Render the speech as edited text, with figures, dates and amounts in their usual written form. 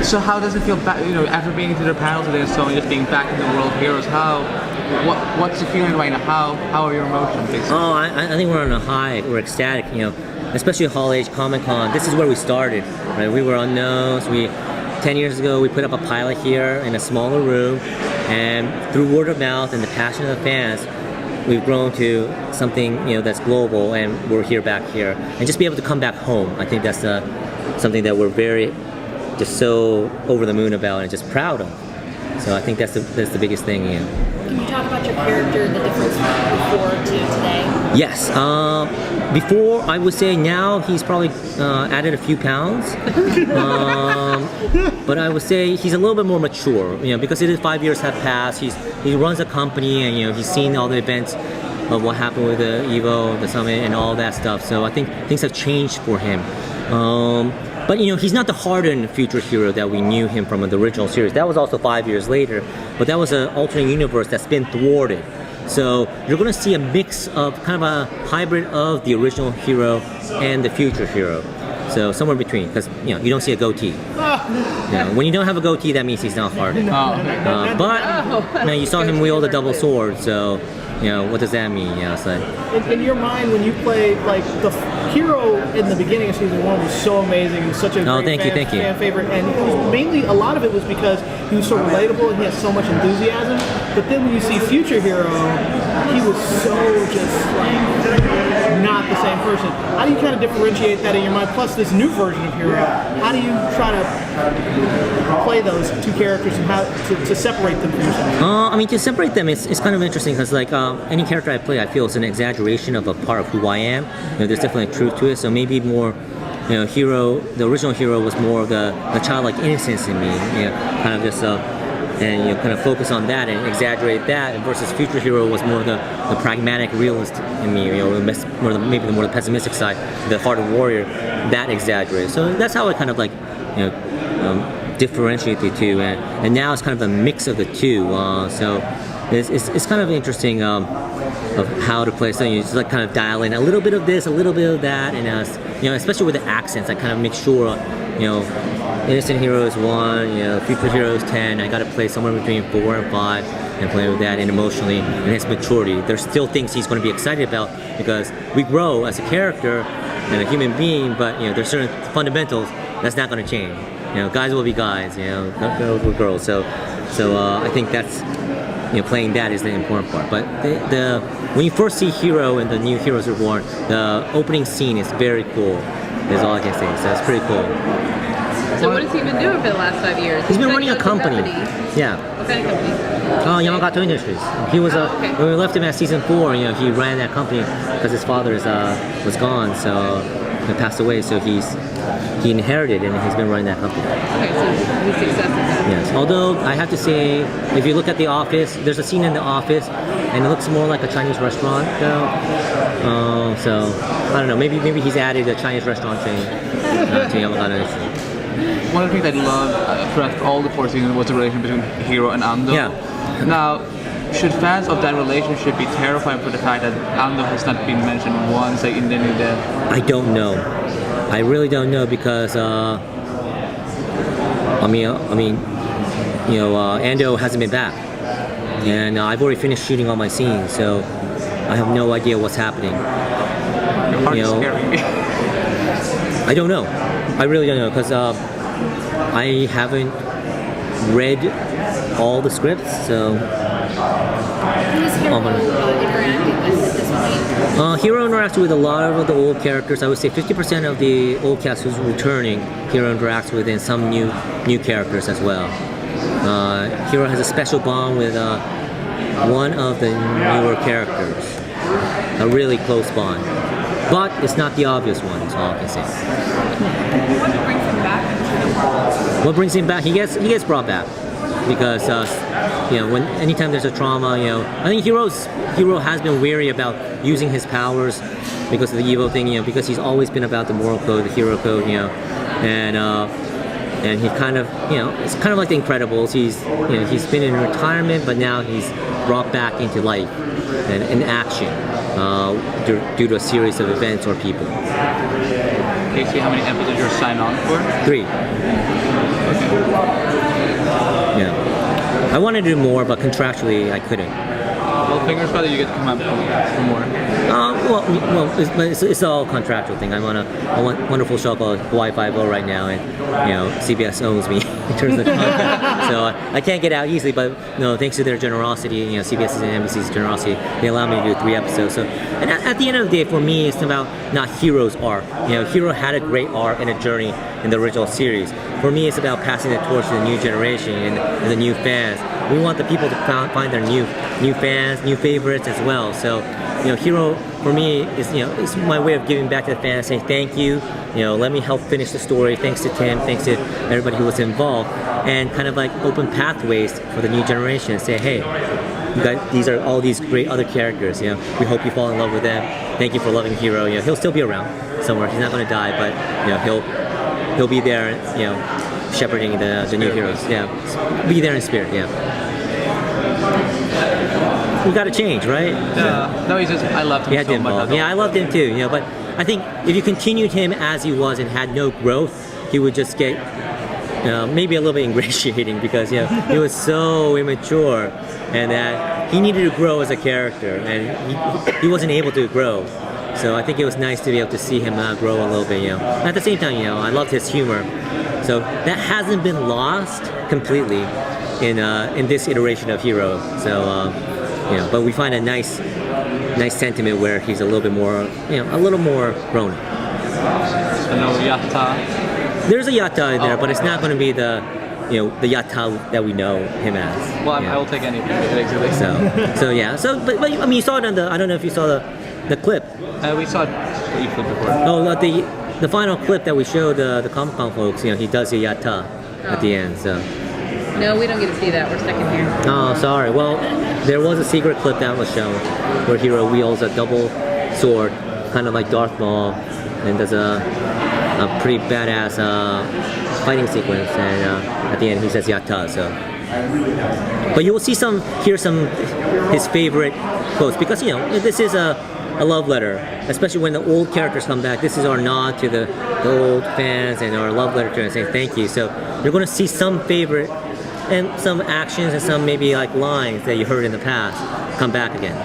So how does it feel back, after being into the panel today and so on, just being back in the world of Heroes? What's the feeling right now? How are your emotions? Basically? Oh, I think we're on a high. We're ecstatic, especially Hall H Comic Con. This is where we started, right? We were unknowns. 10 years ago, we put up a pilot here in a smaller room, and through word of mouth and the passion of the fans, we've grown to something that's global, and we're back here, and just be able to come back home. I think that's something that we're very just so over the moon about and just proud of. So I think that's the biggest thing. Can you talk about your character, the difference from before to today? Yes. Before, I would say now he's probably added a few pounds. But I would say he's a little bit more mature, because 5 years have passed. He runs a company, and he's seen all the events of what happened with the Evo, the Summit, and all that stuff. So I think things have changed for him. But he's not the hardened future hero that we knew him from the original series. That was also 5 years later, but that was an alternate universe that's been thwarted. So you're going to see a mix of kind of a hybrid of the original hero and the future hero. So somewhere in between, because you don't see a goatee. When you don't have a goatee, that means he's not hardened. But you saw him wield a double sword, so what does that mean? In your mind, when you played, the hero in the beginning of season 1 was so amazing. He was such a great fan favorite, and it was mainly, a lot of it was because he was so relatable and he has so much enthusiasm. But then when you see future hero, he was so just not the same person. How do you kind of differentiate that in your mind? Plus this new version of hero, how do you try to play those two characters and how to separate them from yourself? To separate them, it's kind of interesting because any character I play, I feel it's an exaggeration of a part of who I am. There's definitely truth to it. So maybe more, hero. The original hero was more of the childlike innocence in me. Kind of just and kind of focus on that and exaggerate that. Versus future hero was more the pragmatic realist in me. Maybe the more pessimistic side, the hearted warrior, that exaggerated. So that's how I kind of differentiate the two. And now it's kind of a mix of the two. So it's kind of interesting of how to play. So you just kind of dial in a little bit of this, a little bit of that, and especially with the accents, I kind of make sure Innocent Hero is 1, Future Hero is 10. I got to play somewhere between 4 and 5 and play with that, and emotionally and his maturity. There's still things he's going to be excited about because we grow as a character and a human being, but there's certain fundamentals that's not going to change. Guys will be guys, girls will girls. So I think that's playing that is the important part. But when you first see Hiro in the new Heroes Reborn, the opening scene is very cool. Is all I can say. So it's pretty cool. So what has he been doing for the last 5 years? He's been running a company. Yeah. What kind of company? Yamagato Industries. He was when we left him at season 4. He ran that company because his father was gone, so he passed away. So he inherited and he's been running that company. Okay, so he's successful. Yes. Although I have to say, if you look at the office, there's a scene in the office, and it looks more like a Chinese restaurant, though. So I don't know. Maybe he's added a Chinese restaurant chain to Yamagato Industries. One of the things I loved throughout all the 4 seasons was the relation between Hiro and Ando. Yeah. Now, should fans of that relationship be terrified for the fact that Ando has not been mentioned once in the new death? I don't know. I really don't know because Ando hasn't been back, and I've already finished shooting all my scenes, so I have no idea what's happening. Scary. I don't know. I really don't know because I haven't read all the scripts, so. Who's Hiro interacting with at this point? Hiro interacts with a lot of the old characters. I would say 50% of the old cast who's returning, Hiro interacts with, and some new characters as well. Hiro has a special bond with one of the newer characters, a really close bond. But it's not the obvious one, is all I can say. What brings him back into the world? What brings him back? He gets brought back because anytime there's a trauma, I think Hiro has been wary about using his powers because of the Evo thing, because he's always been about the moral code, the hero code, and he kind of, it's kind of like the Incredibles. He's been in retirement, but now he's brought back into life and in action due to a series of events or people. Can you see how many episodes you're signed on for? 3. Okay. I wanted to do more, but contractually I couldn't. Well, fingers crossed that you get to come up for more. It's all contractual thing. I'm on a wonderful show called Hawaii Five-0 right now, and CBS owns me in terms of the contract, so I can't get out easily. But thanks to their generosity, CBS's and NBC's generosity, they allow me to do 3 episodes. So, and at the end of the day, for me, it's about not Hiro's arc. Hiro had a great arc and a journey in the original series. For me, it's about passing the torch to the new generation and the new fans. We want the people to find their new fans, new favorites as well. So, Hiro for me is it's my way of giving back to the fans, saying thank you. Let me help finish the story. Thanks to Tim, thanks to everybody who was involved, and kind of like open pathways for the new generation. Say, hey, you guys, these are all these great other characters. We hope you fall in love with them. Thank you for loving Hiro. He'll still be around somewhere. He's not going to die, but he'll be there. Shepherding the new heroes. Be there in spirit. We got to change, right? No, he's just, I loved him so much. I loved him too, but I think if you continued him as he was and had no growth, he would just get maybe a little bit ingratiating because he was so immature and that he needed to grow as a character and he wasn't able to grow. So I think it was nice to be able to see him grow a little bit. At the same time, I loved his humor. So that hasn't been lost completely in this iteration of Hiro. So but we find a nice sentiment where he's a little bit more, a little more grown up. So no yatta. There's a yatta in there, but it's not going to be the the yatta that we know him as. Well, I will take anything. Basically. But I mean, you saw it on I don't know if you saw the clip. We saw the clip before. Oh, the final clip that we showed the Comic-Con folks, he does the yatta at the end. So. No, we don't get to see that. We're stuck in here. Oh, sorry. Well, there was a secret clip that was shown where Hiro wields a double sword, kind of like Darth Maul, and does a pretty badass fighting sequence. And at the end, he says "yatta." So, but you will hear some his favorite quotes because this is a love letter, especially when the old characters come back. This is our nod to the old fans and our love letter to them saying thank you. So you're going to see some favorite and some actions and some maybe like lines that you heard in the past come back again.